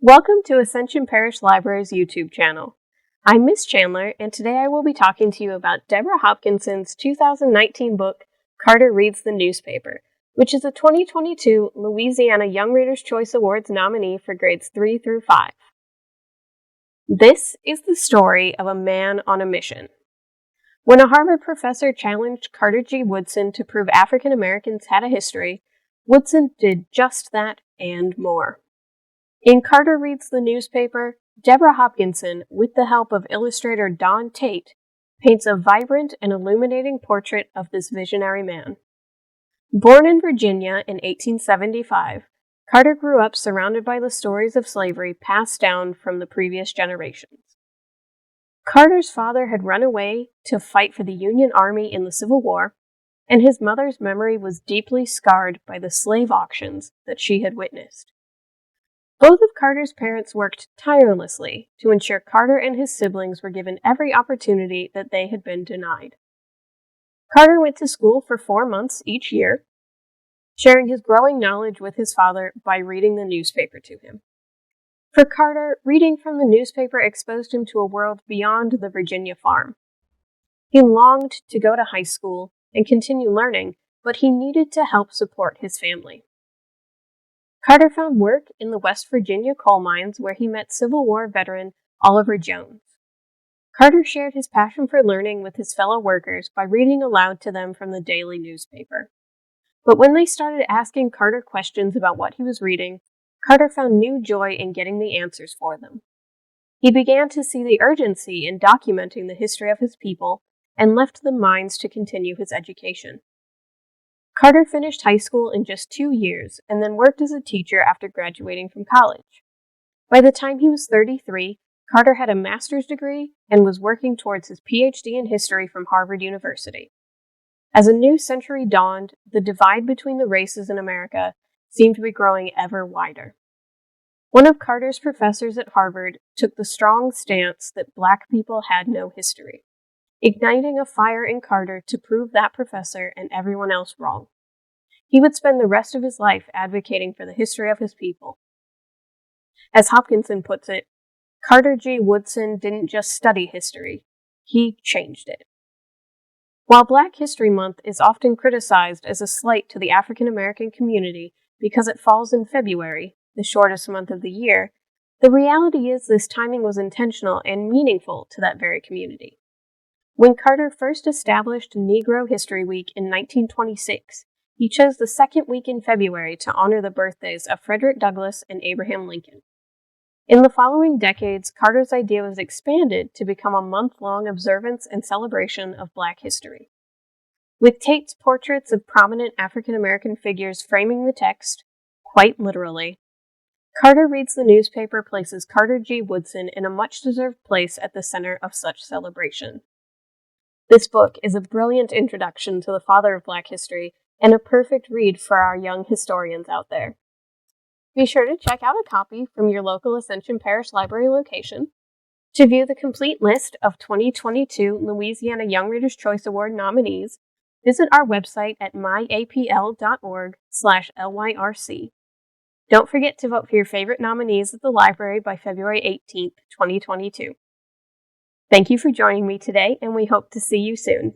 Welcome to Ascension Parish Library's YouTube channel. I'm Miss Chandler, and today I will be talking to you about Deborah Hopkinson's 2019 book, Carter Reads the Newspaper, which is a 2022 Louisiana Young Reader's Choice Awards nominee for grades 3 through 5. This is the story of a man on a mission. When a Harvard professor challenged Carter G. Woodson to prove African Americans had a history, Woodson did just that and more. In Carter Reads the Newspaper, Deborah Hopkinson, with the help of illustrator Don Tate, paints a vibrant and illuminating portrait of this visionary man. Born in Virginia in 1875, Carter grew up surrounded by the stories of slavery passed down from the previous generations. Carter's father had run away to fight for the Union Army in the Civil War, and his mother's memory was deeply scarred by the slave auctions that she had witnessed. Both of Carter's parents worked tirelessly to ensure Carter and his siblings were given every opportunity that they had been denied. Carter went to school for 4 months each year, sharing his growing knowledge with his father by reading the newspaper to him. For Carter, reading from the newspaper exposed him to a world beyond the Virginia farm. He longed to go to high school and continue learning, but he needed to help support his family. Carter found work in the West Virginia coal mines where he met Civil War veteran Oliver Jones. Carter shared his passion for learning with his fellow workers by reading aloud to them from the daily newspaper. But when they started asking Carter questions about what he was reading, Carter found new joy in getting the answers for them. He began to see the urgency in documenting the history of his people and left the mines to continue his education. Carter finished high school in just 2 years and then worked as a teacher after graduating from college. By the time he was 33, Carter had a master's degree and was working towards his PhD in history from Harvard University. As a new century dawned, the divide between the races in America seemed to be growing ever wider. One of Carter's professors at Harvard took the strong stance that Black people had no history, igniting a fire in Carter to prove that professor and everyone else wrong. He would spend the rest of his life advocating for the history of his people. As Hopkinson puts it, Carter G. Woodson didn't just study history, he changed it. While Black History Month is often criticized as a slight to the African American community because it falls in February, the shortest month of the year, the reality is this timing was intentional and meaningful to that very community. When Carter first established Negro History Week in 1926, he chose the second week in February to honor the birthdays of Frederick Douglass and Abraham Lincoln. In the following decades, Carter's idea was expanded to become a month-long observance and celebration of Black history. With Tate's portraits of prominent African American figures framing the text, quite literally, Carter Reads the Newspaper places Carter G. Woodson in a much-deserved place at the center of such celebration. This book is a brilliant introduction to the father of Black history and a perfect read for our young historians out there. Be sure to check out a copy from your local Ascension Parish Library location. To view the complete list of 2022 Louisiana Young Reader's Choice Award nominees, visit our website at myapl.org/LYRC. Don't forget to vote for your favorite nominees at the library by February 18th, 2022. Thank you for joining me today, and we hope to see you soon.